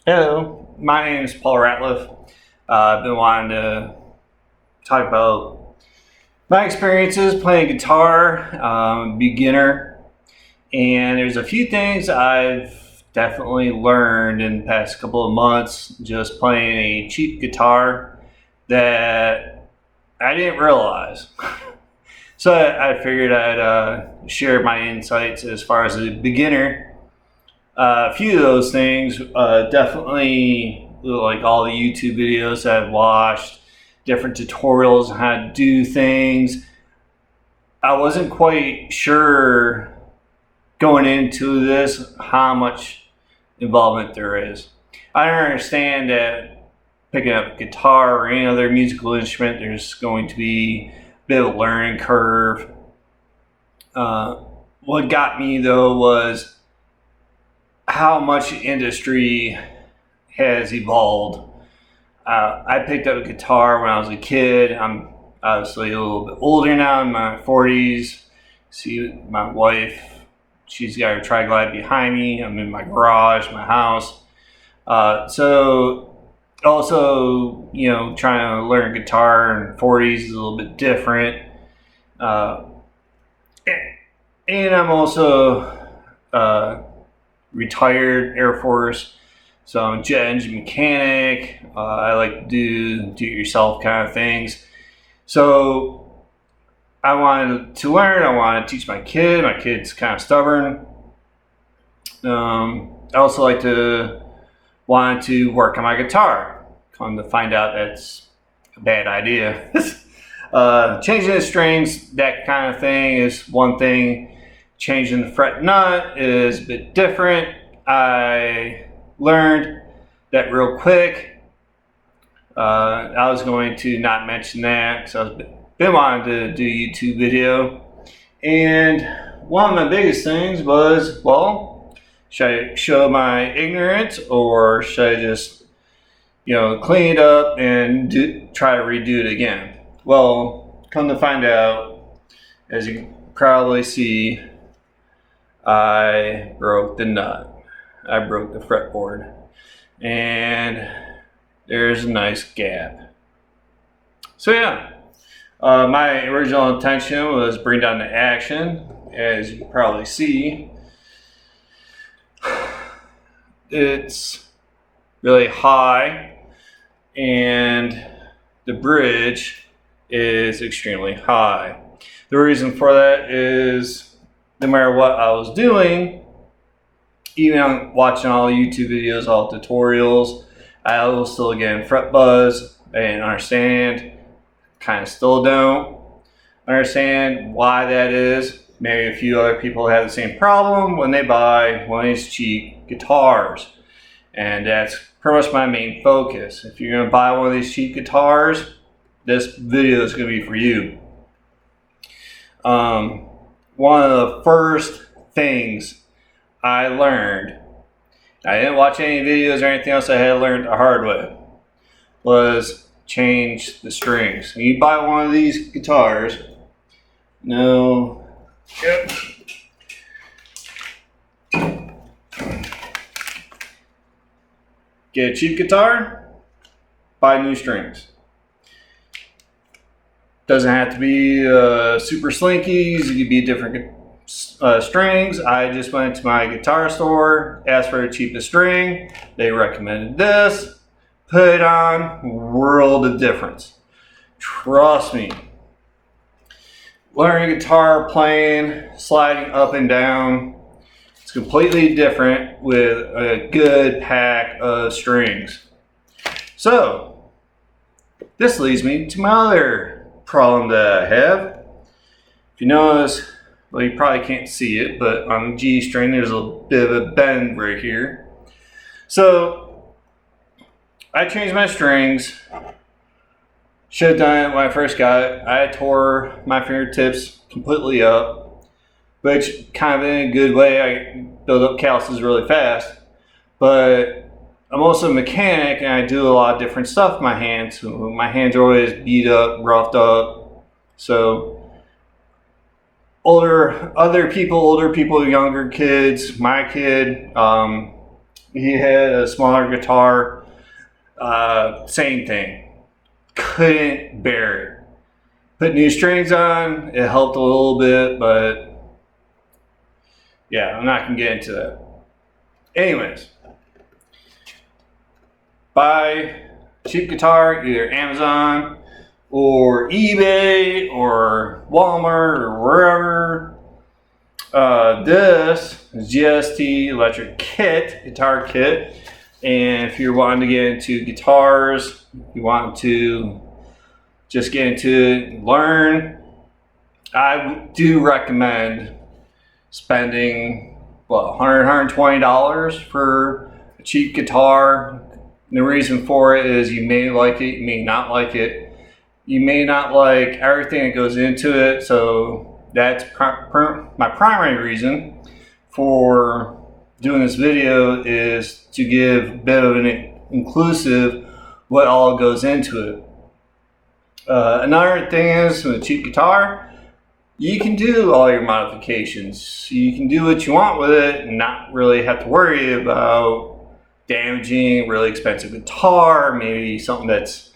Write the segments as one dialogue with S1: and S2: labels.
S1: Hello, my name is Paul Ratliff. I've been wanting to talk about my experiences playing guitar, beginner, and there's a few things I've definitely learned in the past couple of months just playing a cheap guitar that I didn't realize. So I figured I'd share my insights as far as a beginner. A few of those things, definitely like all the YouTube videos I've watched, different tutorials on how to do things. I wasn't quite sure going into this how much involvement there is. I understand that picking up a guitar or any other musical instrument, there's going to be a bit of a learning curve. Uh, what got me though was how much industry has evolved. I picked up a guitar when I was a kid. I'm obviously a little bit older now, in my 40s. See my wife, she's got her tri-glide behind me. I'm in my garage, my house. So also, trying to learn guitar in 40s is a little bit different. Uh, and I'm also retired Air Force, so I'm a jet engine mechanic. I like to do-it-yourself kind of things. So I wanted to learn. I wanted to teach my kid. My kid's kind of stubborn. I also wanted to work on my guitar. Come to find out that's a bad idea. Changing the strings, that kind of thing, is one thing. Changing the fret nut is a bit different. I learned that real quick. I was going to not mention that because I've been wanting to do a YouTube video. And one of my biggest things was, well, should I show my ignorance or should I just, clean it up and try to redo it again? Well, come to find out, as you can probably see, I broke the nut. I broke the fretboard. And there's a nice gap. So yeah, my original intention was bring down the action. As you can probably see, it's really high and the bridge is extremely high. The reason for that is no matter what I was doing, even on watching all the YouTube videos, all the tutorials, I was still getting fret buzz. I didn't understand, kind of still don't understand why that is. Maybe a few other people have the same problem when they buy one of these cheap guitars. And that's pretty much my main focus. If you're gonna buy one of these cheap guitars, this video is gonna be for you. One of the first things I learned, I didn't watch any videos or anything else, I had learned the hard way, was change the strings. When you buy one of these guitars, get a cheap guitar, buy new strings. Doesn't have to be super slinkies. It could be different strings. I just went to my guitar store, asked for the cheapest string. They recommended this. Put it on. World of difference. Trust me. Learning guitar, playing, sliding up and down, it's completely different with a good pack of strings. So this leads me to my other problem that I have. If you notice, well, you probably can't see it, but on the G string there's a bit of a bend right here. So I changed my strings. Should have done it when I first got it. I tore my fingertips completely up, which kind of in a good way. I build up calluses really fast, but I'm also a mechanic and I do a lot of different stuff with my hands. So my hands are always beat up, roughed up. So older people, younger kids, my kid, He had a smaller guitar. Same thing. Couldn't bear it. Put new strings on, it helped a little bit, but yeah, I'm not gonna get into that. Anyways, buy cheap guitar, either Amazon or eBay or Walmart or wherever. This is GST Electric Kit, guitar kit. And if you're wanting to get into guitars, you want to just get into it, learn, I do recommend spending $100, $120 for a cheap guitar. And the reason for it is you may like it, you may not like it. You may not like everything that goes into it, so that's my primary reason for doing this video, is to give a bit of an inclusive what all goes into it. Another thing is, with a cheap guitar, you can do all your modifications. You can do what you want with it and not really have to worry about damaging a really expensive guitar, maybe something that's,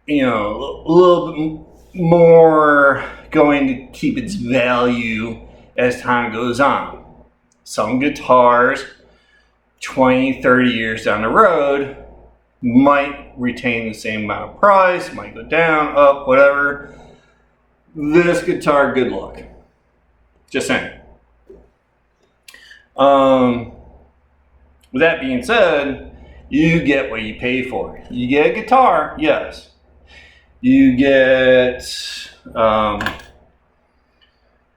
S1: you know, a little bit more going to keep its value as time goes on. Some guitars 20, 30 years down the road might retain the same amount of price, might go down, up, whatever. This guitar, good luck. Just saying. With that being said, you get what you pay for. You get a guitar, yes. You get the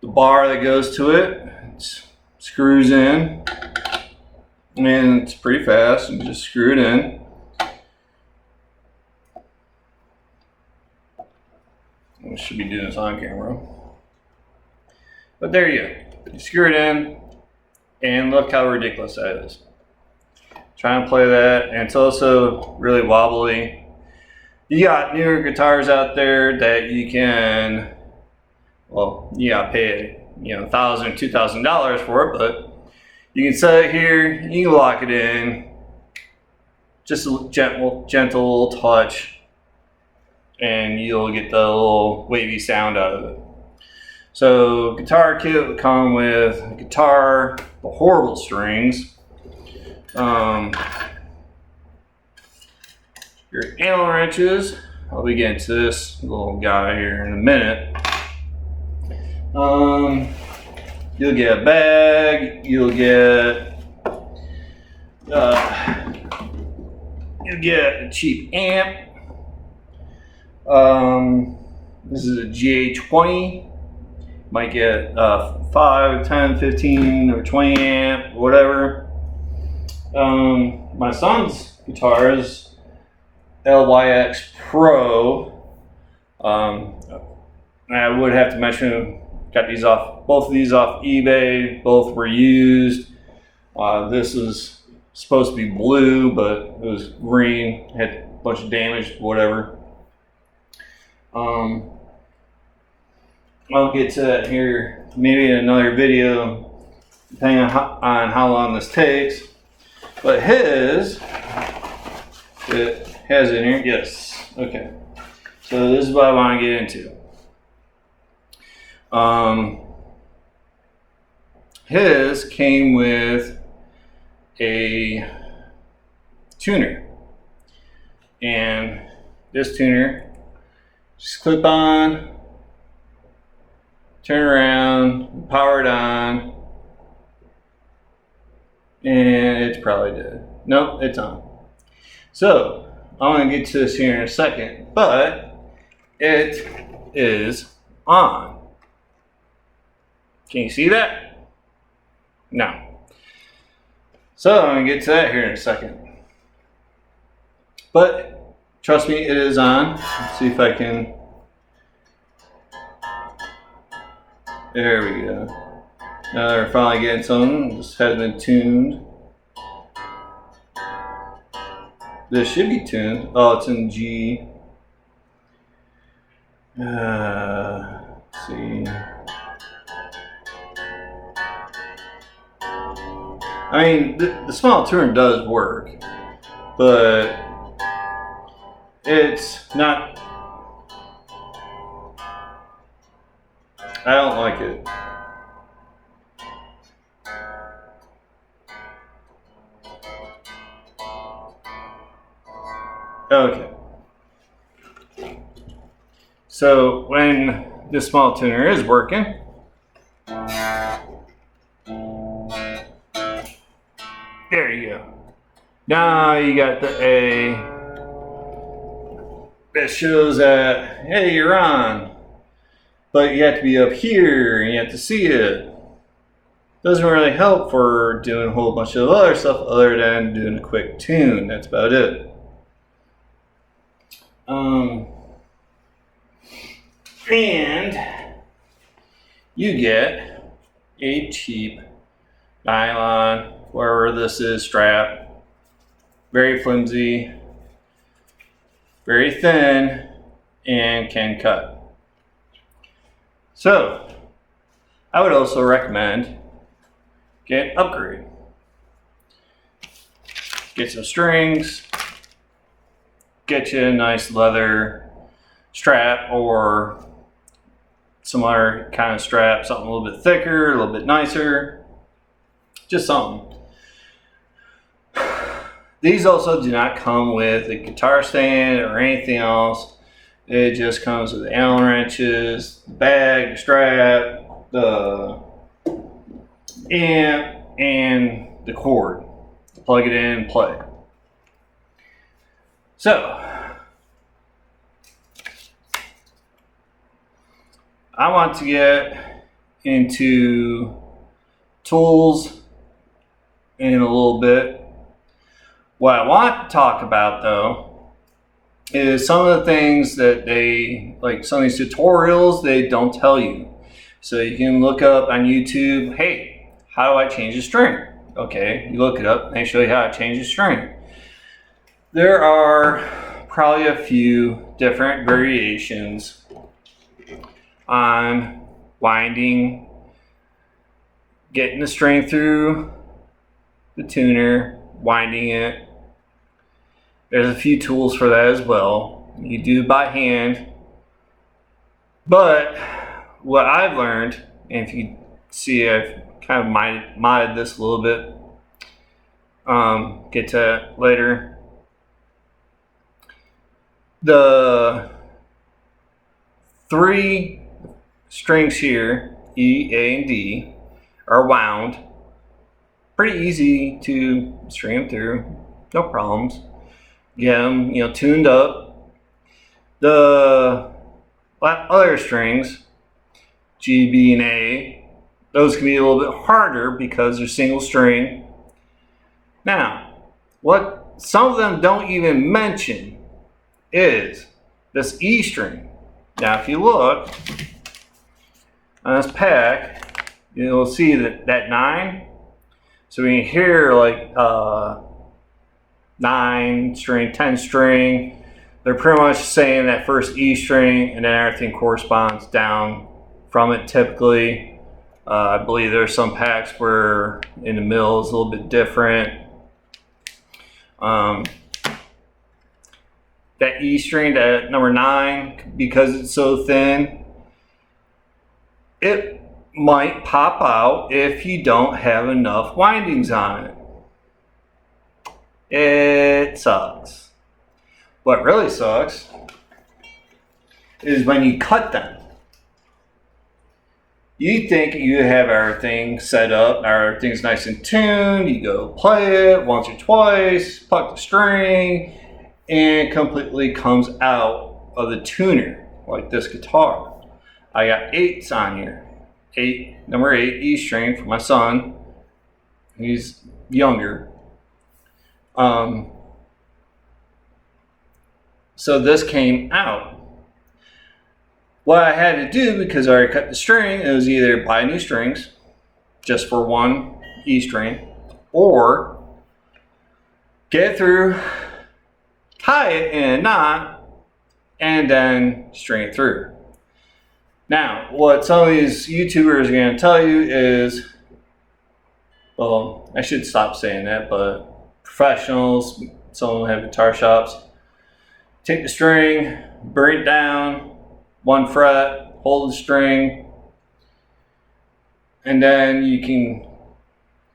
S1: bar that goes to it. It screws in, and it's pretty fast. You just screw it in. I should be doing this on camera. But there you go. You screw it in, and look how ridiculous that is. Try and play that, and it's also really wobbly. You got newer guitars out there that you can, well, you gotta pay, $1,000, $2,000 for it, but you can set it here, you can lock it in, just a gentle touch, and you'll get the little wavy sound out of it. So guitar kit would come with a guitar, the horrible strings, your Allen wrenches. I'll be getting to this little guy here in a minute. You'll get a bag. You'll get a cheap amp. This is a GA20. Might get 5, 10, 15, or 20 amp, whatever. My son's guitar is LYX Pro. I would have to mention, got these off, both of these off eBay. Both were used. This is supposed to be blue, but it was green. Had a bunch of damage, whatever. I'll get to that here maybe in another video, depending on how long this takes. But his, it has it in here, yes, okay. So this is what I want to get into. His came with a tuner, and this tuner, just clip on, turn around, power it on, and it's probably dead. Nope, it's on. So I'm going to get to this here in a second, but it is on. Can you see that? No. So I'm going to get to that here in a second. But trust me, it is on. Let's see if I can. There we go. Now they're finally getting something. This has been tuned. This should be tuned. Oh, it's in G. Let's see. I mean, the small tuner does work, but it's not. I don't like it. Okay. So when this small tuner is working, there you go. Now you got the A that shows that, hey, you're on. But you have to be up here and you have to see it. Doesn't really help for doing a whole bunch of other stuff other than doing a quick tune. That's about it. And you get a cheap nylon, wherever this is, strap. Very flimsy, very thin, and can cut. So, I would also recommend get an upgrade. Get some strings, get you a nice leather strap or some other kind of strap, something a little bit thicker, a little bit nicer, just something. These also do not come with a guitar stand or anything else. It just comes with the Allen wrenches, the bag, the strap, the amp, and the cord. Plug it in and play. So, I want to get into tools in a little bit. What I want to talk about though is some of the things that they, like some of these tutorials, they don't tell you. So you can look up on YouTube, hey, how do I change a string? Okay, you look it up and they show you how to change a string. There are probably a few different variations on winding, getting the string through the tuner, winding it. There's a few tools for that as well. You do it by hand. But what I've learned, and if you see I've kind of modded this a little bit, get to that later. The three strings here, E, A, and D, are wound. Pretty easy to string them through, no problems. Get them, tuned up. The other strings, G, B, and A, those can be a little bit harder because they're single string. Now, what some of them don't even mention is this E string. Now, if you look on this pack, you'll see that 9. So when you hear like 9 string, 10 string, they're pretty much saying that first E string and then everything corresponds down from it typically. I believe there's some packs where in the middle is a little bit different. That E string, that number 9, because it's so thin, it might pop out if you don't have enough windings on it. It sucks. What really sucks is when you cut them. You think you have everything set up, everything's nice and tuned, you go play it once or twice, pluck the string, and it completely comes out of the tuner, like this guitar. I got 8s on here. Number 8 E string for my son. He's younger. So this came out. What I had to do, because I already cut the string, it was either buy new strings just for one E string, or get it through, tie it in a knot, and then string it through. Now, what some of these YouTubers are going to tell you is, well, I should stop saying that, but professionals, some of them have guitar shops, take the string, bring it down 1 fret, hold the string, and then you can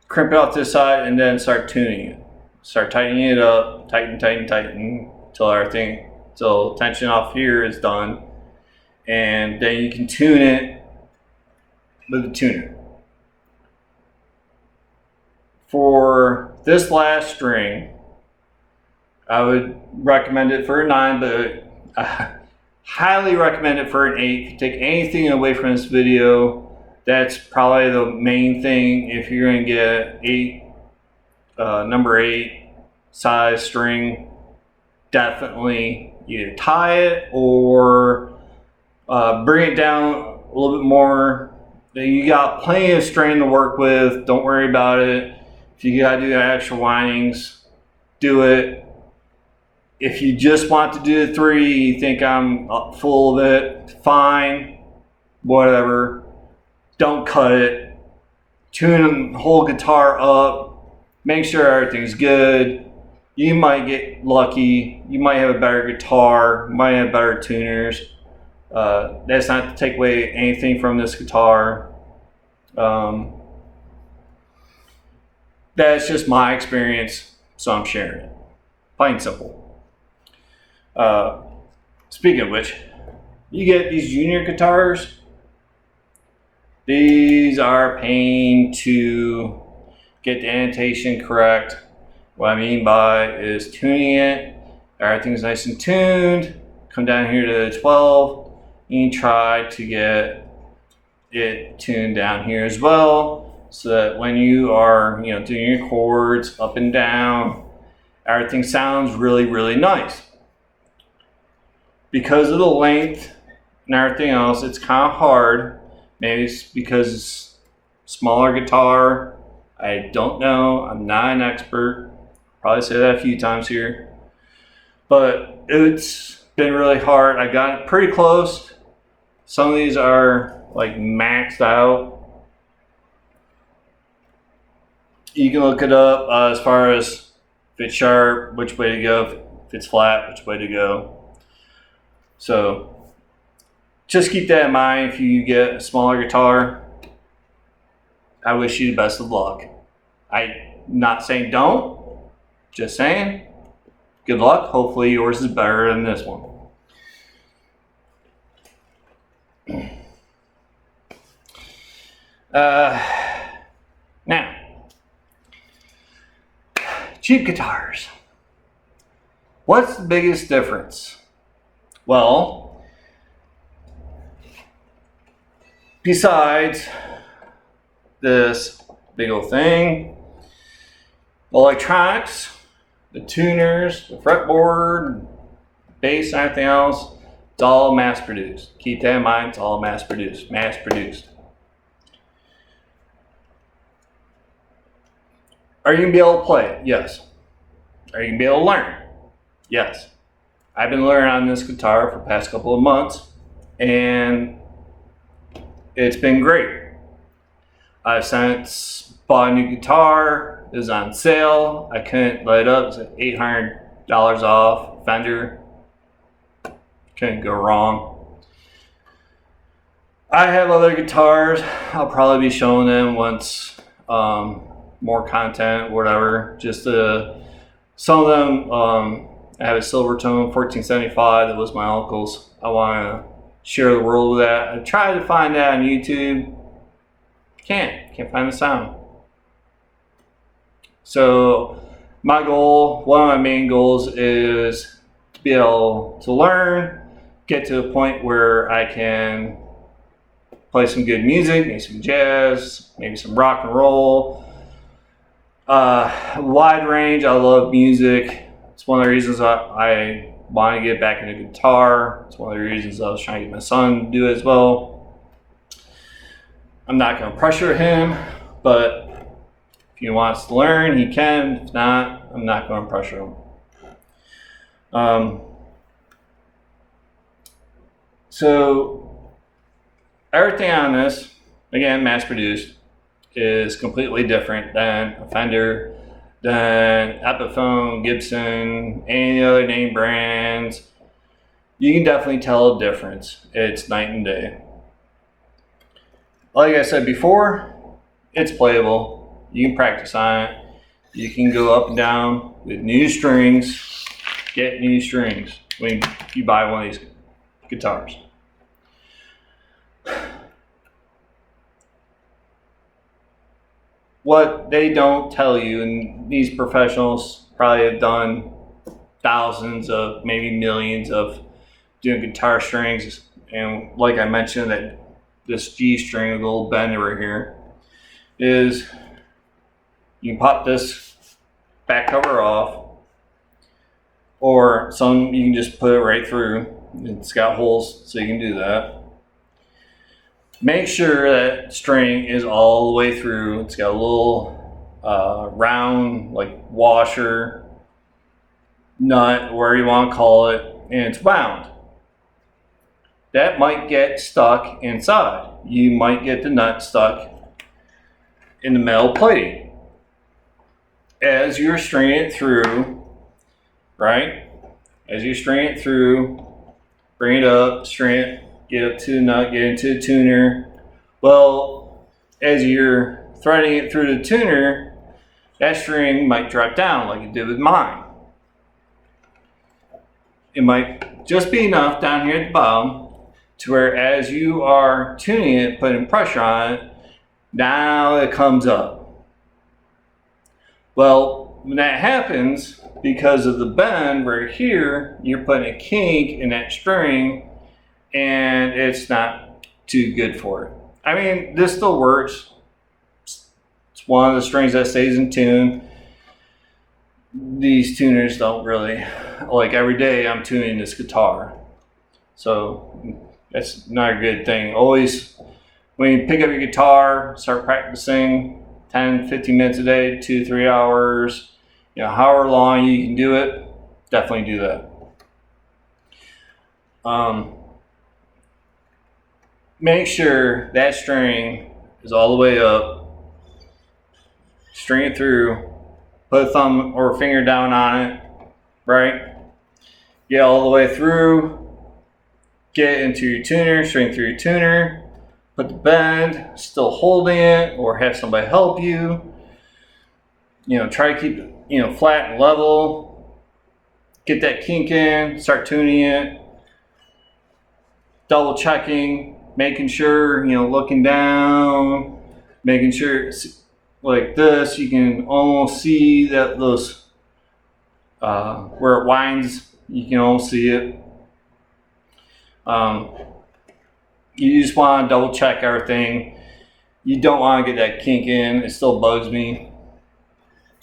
S1: crimp it off this side and then start tuning it. Start tightening it up, tighten till tension off here is done, and then you can tune it with the tuner. For this last string, I would recommend it for a 9, but I highly recommend it for an 8. If you take anything away from this video, that's probably the main thing. If you're going to get number 8 size string, definitely either tie it or bring it down a little bit more. You got plenty of string to work with. Don't worry about it. If you got to do the extra windings, do it. If you just want to do the 3, you think I'm full of it, fine, whatever. Don't cut it. Tune the whole guitar up. Make sure everything's good. You might get lucky. You might have a better guitar. You might have better tuners. That's not to take away anything from this guitar. That's just my experience, so I'm sharing it. Plain and simple. Speaking of which, you get these junior guitars. These are a pain to get the annotation correct. What I mean by is tuning it. Everything's nice and tuned. Come down here to 12. You try to get it tuned down here as well, so that when you are, doing your chords up and down, everything sounds really, really nice. Because of the length and everything else, it's kind of hard. Maybe it's because it's smaller guitar. I don't know. I'm not an expert. Probably say that a few times here. But it's been really hard. I got it pretty close. Some of these are like maxed out. You can look it up as far as if it's sharp, which way to go. If it's flat, which way to go. So just keep that in mind if you get a smaller guitar. I wish you the best of luck. I'm not saying don't, just saying good luck. Hopefully yours is better than this one. Now, cheap guitars. What's the biggest difference? Well, besides this big old thing, the electronics, the tuners, the fretboard, bass, and everything else, it's all mass produced. Keep that in mind, it's all mass produced. Are you going to be able to play it? Yes. Are you going to be able to learn? Yes. I've been learning on this guitar for the past couple of months, and it's been great. I've since bought a new guitar. It was on sale. I couldn't let it up. It's like $800 off. Fender. Couldn't go wrong. I have other guitars. I'll probably be showing them once more content, whatever. Just some of them. I have a Silvertone 1475 that was my uncle's. I want to share the world with that. I tried to find that on YouTube. Can't find the sound. So my goal, one of my main goals, is to be able to learn, get to a point where I can play some good music, maybe some jazz, maybe some rock and roll. Wide range. I love music. It's one of the reasons I want to get back into guitar. It's one of the reasons I was trying to get my son to do it as well. I'm not going to pressure him, but if he wants to learn, he can. If not, I'm not going to pressure him. So everything on this, again, mass produced. is completely different than a Fender, than Epiphone, Gibson, any other name brands. You can definitely tell a difference. It's night and day. Like I said before, it's playable. You can practice on it. You can go up and down with new strings, get new strings when you buy one of these guitars. What they don't tell you, and these professionals probably have done thousands of, maybe millions of doing guitar strings, and like I mentioned, that this G string with a little bend right here, is you can pop this back cover off, or some you can just put it right through. It's got holes, so you can do that. Make sure that string is all the way through. It's got a little round, like washer, nut, whatever you want to call it, and it's wound. That might get stuck inside. You might get the nut stuck in the metal plating. As you're stringing it through, right? As you string it through, bring it up, string it, get up to the nut, get into the tuner. Well, as you're threading it through the tuner, that string might drop down like it did with mine. It might just be enough down here at the bottom to where as you are tuning it, putting pressure on it, now it comes up. Well, when that happens, because of the bend right here, you're putting a kink in that string, and it's not too good for it. I mean, this still works. It's one of the strings that stays in tune. These tuners don't really, like every day I'm tuning this guitar. So that's not a good thing. Always, when you pick up your guitar, start practicing 10, 15 minutes a day, 2-3 hours, however long you can do it, definitely do that. Make sure that string is all the way up. String it through. Put a thumb or a finger down on it, right? Get all the way through. Get into your tuner, string through your tuner. Put the bend, still holding it, or have somebody help you. Try to keep it, flat and level. Get that kink in, start tuning it. Double checking. Making sure, looking down, making sure it's like this. You can almost see that those, where it winds, you can almost see it. You just want to double check everything. You don't want to get that kink in. It still bugs me.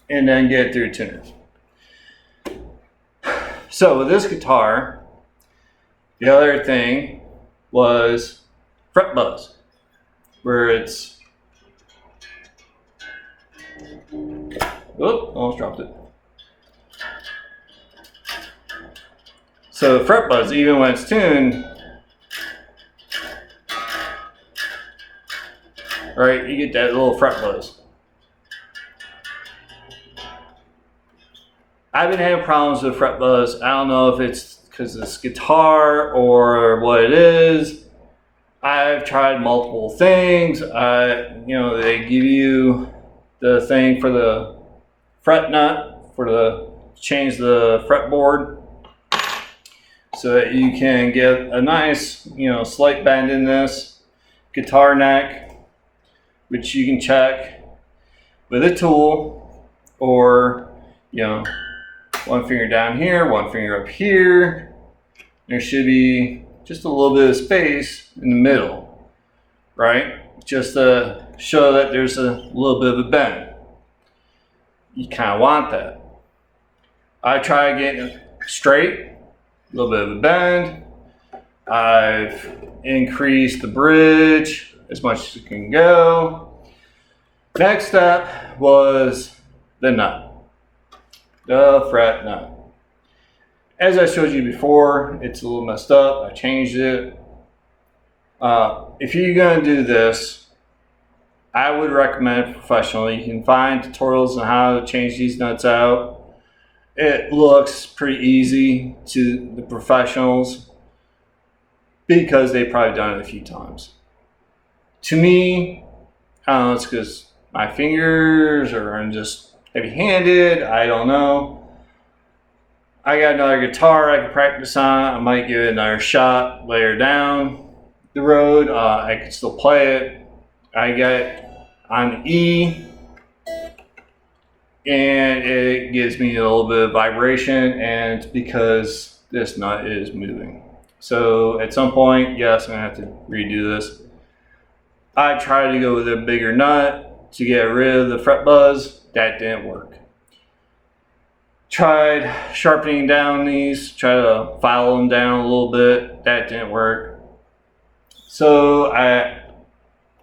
S1: And then get it through tuner. So with this guitar, the other thing was fret buzz, where it's, almost dropped it. So fret buzz, even when it's tuned, right, you get that little fret buzz. I've been having problems with fret buzz. I don't know if it's because of this guitar or what it is. I've tried multiple things. They give you the thing for the fret nut change the fretboard, so that you can get a nice, slight bend in this guitar neck, which you can check with a tool, or one finger down here, one finger up here. There should be just a little bit of space in the middle, right? Just to show that there's a little bit of a bend. You kind of want that. I try getting it straight, a little bit of a bend. I've increased the bridge as much as it can go. Next step was the nut, the fret nut. As I showed you before, it's a little messed up. I changed it. If you're going to do this, I would recommend it professionally. You can find tutorials on how to change these nuts out. It looks pretty easy to the professionals because they've probably done it a few times. To me, I don't know, it's because my fingers or I'm just heavy-handed, I don't know. I got another guitar I can practice on. I might give it another shot later down the road. I can still play it. I got on E, and it gives me a little bit of vibration, and it's because this nut is moving. So at some point, yes, I'm gonna have to redo this. I tried to go with a bigger nut to get rid of the fret buzz. That didn't work. Tried sharpening down these, try to file them down a little bit. That didn't work. So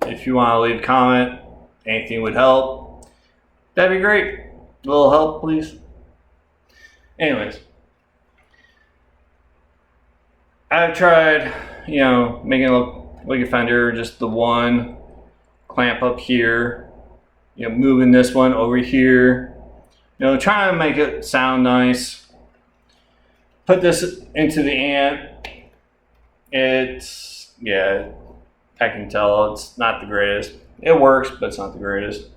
S1: if you want to leave a comment, anything would help. That'd be great. A little help, please. Anyways, I've tried, making it look like a fender, just the one clamp up here, moving this one over here, trying to make it sound nice. Put this into the amp. I can tell it's not the greatest. It works, but it's not the greatest.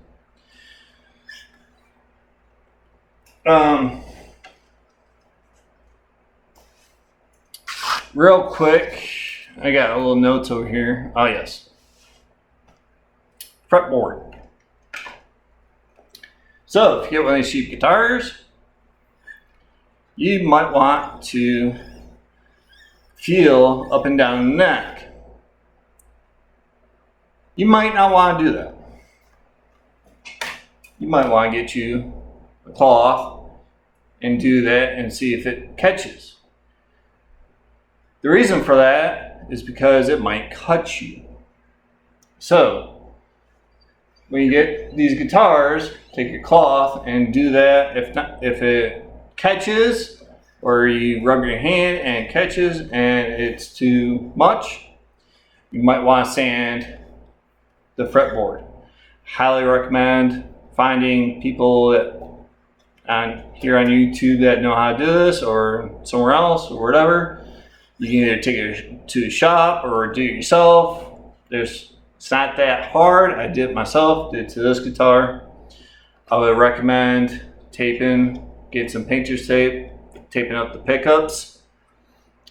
S1: Real quick, I got a little notes over here. Oh yes, fretboard. So if you get one of these cheap guitars, you might want to feel up and down the neck. You might not want to do that. You might want to get you a cloth and do that and see if it catches. The reason for that is because it might cut you. So when you get these guitars, take your cloth and do that. If it catches, or you rub your hand and it catches and it's too much, you might want to sand the fretboard. Highly recommend finding people here on YouTube that know how to do this, or somewhere else, or whatever. You can either take it to a shop or do it yourself. It's not that hard. I did it myself, did it to this guitar. I would recommend get some painter's tape, taping up the pickups.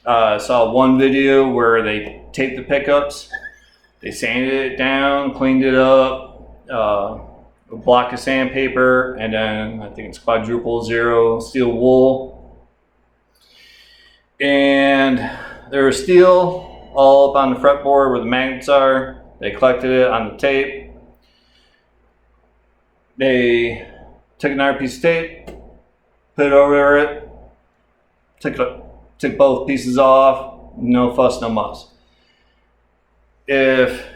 S1: I saw one video where they taped the pickups, they sanded it down, cleaned it up, a block of sandpaper, and then I think it's quadruple zero steel wool. And there was steel all up on the fretboard where the magnets are. They collected it on the tape. They took another piece of tape, put it over it, took both pieces off, no fuss, no muss. If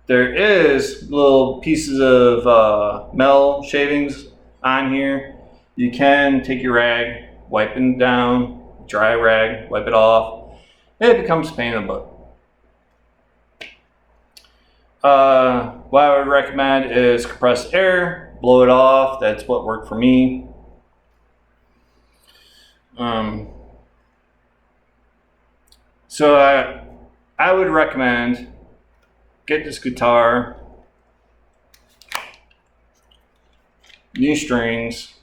S1: there is little pieces of metal shavings on here, you can take your rag, wipe it down, dry rag, wipe it off. It becomes a pain in the butt. What I would recommend is compressed air, blow it off. That's what worked for me. So I would recommend get this guitar, new strings,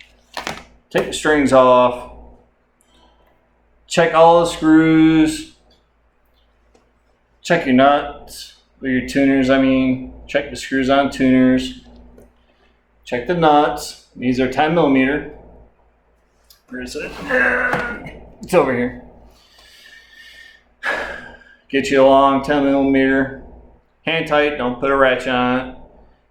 S1: take the strings off, check all the screws, check your nuts, or your tuners, check the screws on tuners, check the nuts. These are 10 millimeter. Where is it? It's over here. Get you a long 10 millimeter. Hand tight, don't put a ratchet on it.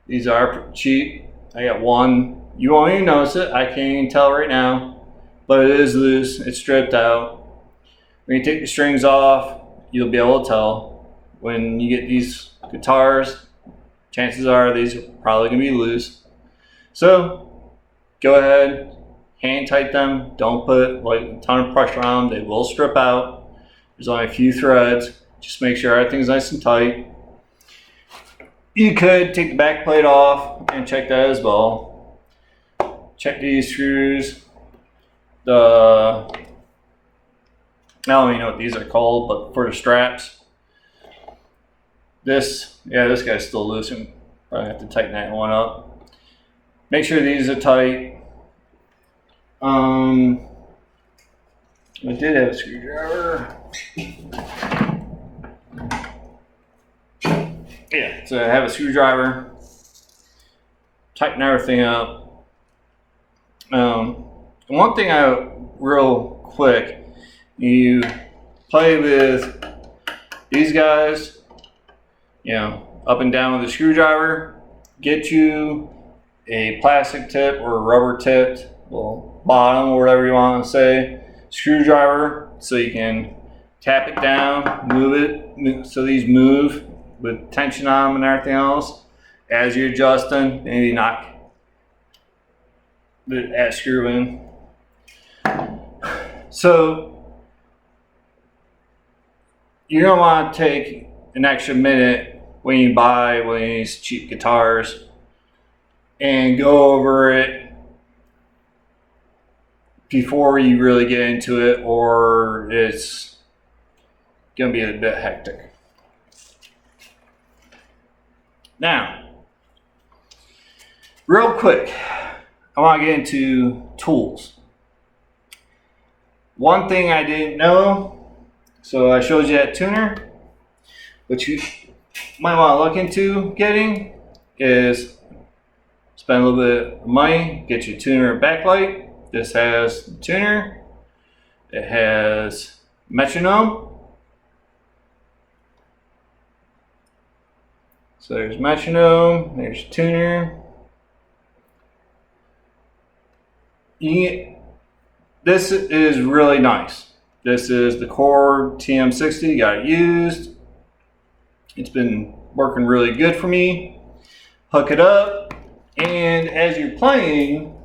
S1: These are cheap. I got one. You won't even notice it. I can't even tell right now. But it is loose. It's stripped out. When you take the strings off, you'll be able to tell. When you get these guitars, chances are these are probably going to be loose. So go ahead, hand tight them. Don't put like a ton of pressure on them. They will strip out. There's only a few threads. Just make sure everything's nice and tight. You could take the back plate off and check that as well. Check these screws. I don't even know what these are called, but for the straps. This guy's still loose. And probably have to tighten that one up. Make sure these are tight. I did have a screwdriver. Yeah, so I have a screwdriver. Tighten everything up. One thing real quick, you play with these guys, up and down with a screwdriver. Get you a plastic tip or a rubber tipped, bottom or whatever you want to say, screwdriver, so you can tap it down, move it, so these move with tension on them and everything else. As you're adjusting, maybe knock that screw in. So you're gonna want to take an extra minute when you buy one of these cheap guitars and go over it before you really get into it, or it's gonna be a bit hectic. Now, real quick, I want to get into tools. One thing I didn't know, so I showed you that tuner, what you might want to look into getting is spend a little bit of money, get your tuner backlight. This has the tuner, it has metronome. So there's metronome, there's tuner. This is really nice. This is the Korg TM60, got it used. It's been working really good for me. Hook it up, and as you're playing,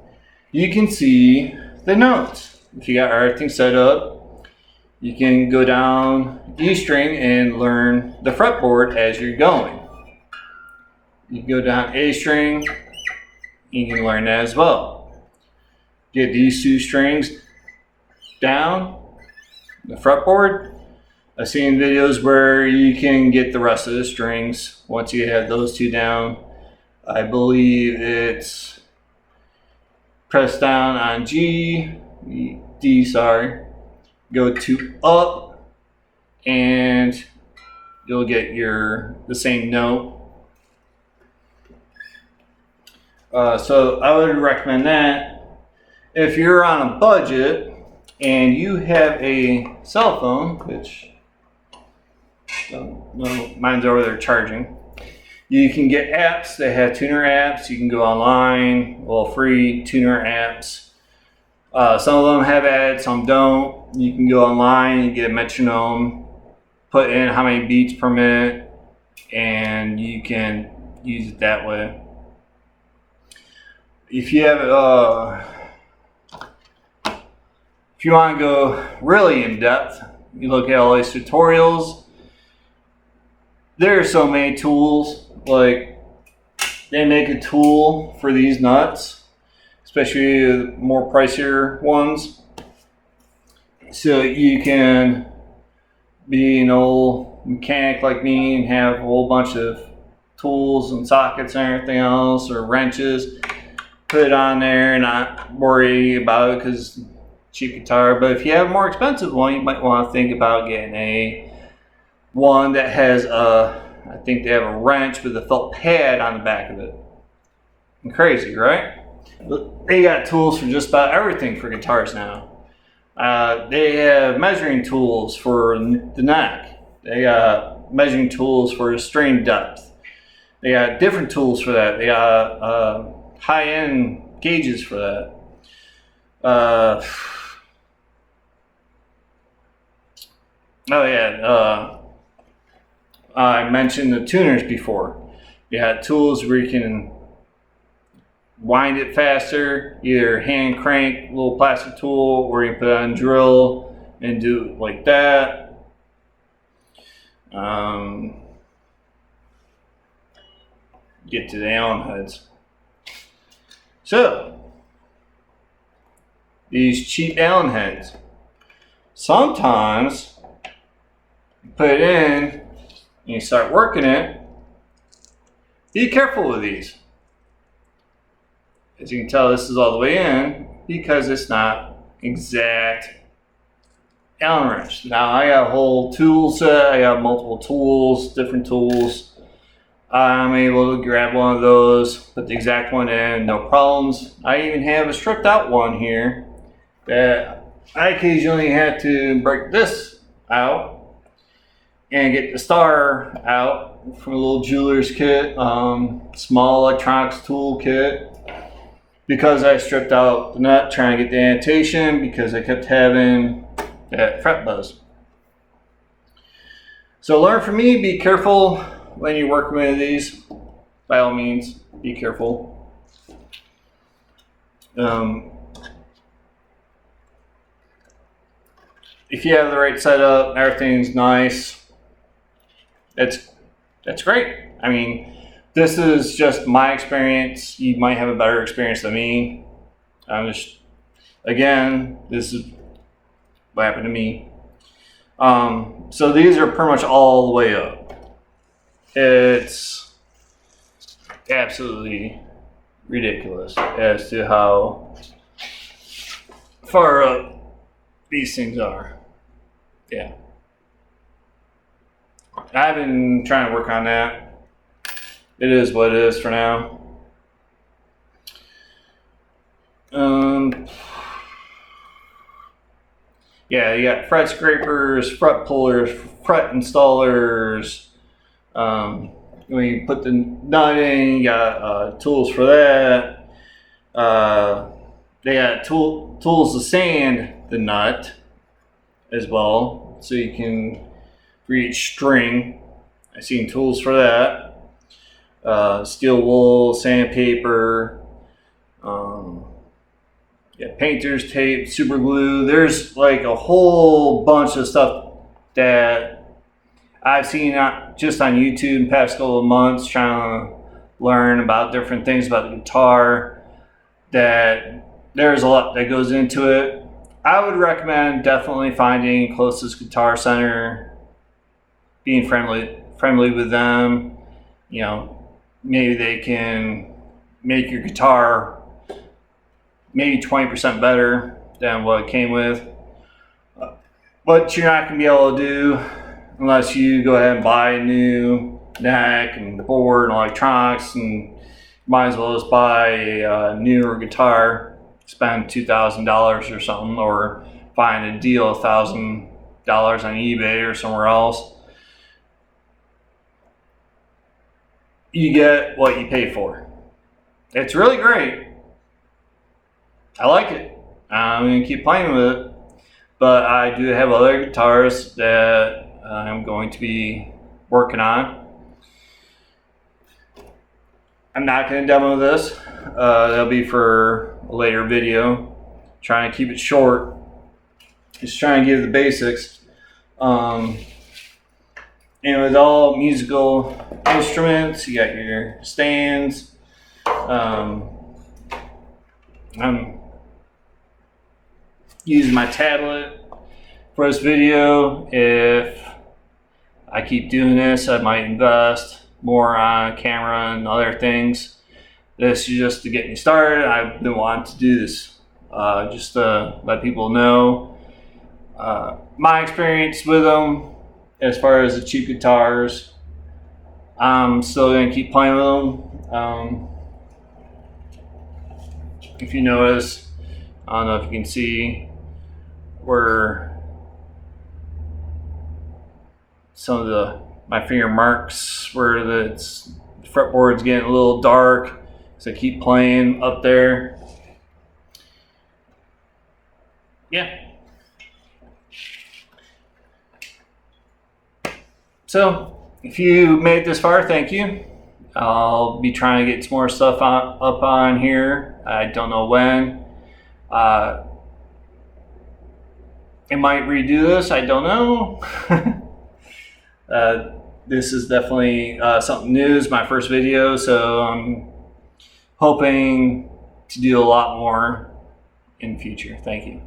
S1: you can see the notes. If you got everything set up, you can go down E string and learn the fretboard as you're going. You can go down A string, you can learn that as well. Get these two strings down the fretboard. I've seen videos where you can get the rest of the strings once you have those two down. I believe it's press down on D, sorry. Go to up and you'll get the same note. So I would recommend that. If you're on a budget and you have a cell phone, which mine's over there charging, you can get apps that have tuner apps. You can go online, free tuner apps. Some of them have ads, some don't. You can go online and get a metronome, put in how many beats per minute, and you can use it that way. If you have if you want to go really in depth, you look at all these tutorials. There are so many tools. Like, they make a tool for these nuts, especially the more pricier ones, so you can be an old mechanic like me and have a whole bunch of tools and sockets and everything else, or wrenches, put it on there and not worry about it because cheap guitar. But if you have a more expensive one, you might want to think about getting one that has I think they have a wrench with a felt pad on the back of it. And crazy, right? But they got tools for just about everything for guitars now. They have measuring tools for the neck. They got measuring tools for string depth. They got different tools for that. They got high-end gauges for that. I mentioned the tuners before. You got tools where you can wind it faster, either hand crank, little plastic tool, or you can put it on drill and do it like that. get to the Allen heads. So, these cheap Allen heads. Sometimes you put it in and you start working it. Be careful with these. As you can tell, this is all the way in because it's not exact Allen wrench. Now I got a whole tool set. I got multiple tools, different tools. I'm able to grab one of those, put the exact one in, no problems. I even have a stripped out one here that I occasionally have to break this out and get the star out from a little jeweler's kit, small electronics tool kit, because I stripped out the nut trying to get the annotation because I kept having that fret buzz. So learn from me, be careful when you're working with these. By all means, be careful. If you have the right setup, everything's nice, that's great. I mean, this is just my experience. You might have a better experience than me. Again, this is what happened to me. So these are pretty much all the way up. It's absolutely ridiculous as to how far up these things are. Yeah. I've been trying to work on that. It is what it is for now. Yeah, you got fret scrapers, fret pullers, fret installers. When you put the nut in, you got tools for that. They got tools to sand the nut as well, so you can for each string. I've seen tools for that. Steel wool, sandpaper, painter's tape, super glue. There's like a whole bunch of stuff that I've seen just on YouTube in the past couple of months trying to learn about different things about the guitar, that there's a lot that goes into it. I would recommend definitely finding closest guitar center, being friendly with them. You know, maybe they can make your guitar maybe 20% better than what it came with. But you're not going to be able to do unless you go ahead and buy a new neck and board and electronics, and might as well just buy a newer guitar, spend $2,000 or something, or find a deal $1,000 on eBay or somewhere else. You get what you pay for. It's really great. I like it. I'm going to keep playing with it. But I do have other guitars that I'm going to be working on. I'm not going to demo this. That'll be for a later video. Trying to keep it short. Just trying to give the basics. And with all musical instruments, you got your stands. I'm using my tablet for this video. If I keep doing this, I might invest more on camera and other things. This is just to get me started. I've been wanting to do this just to let people know my experience with them as far as the cheap guitars. I'm still going to keep playing with them. If you notice, I don't know if you can see where some of my finger marks where the fretboard's getting a little dark, so I keep playing up there. Yeah. So if you made it this far, thank you. I'll be trying to get some more stuff up on here. I don't know when. I might redo this, I don't know. this is definitely something new. It's my first video, so I'm hoping to do a lot more in the future. Thank you.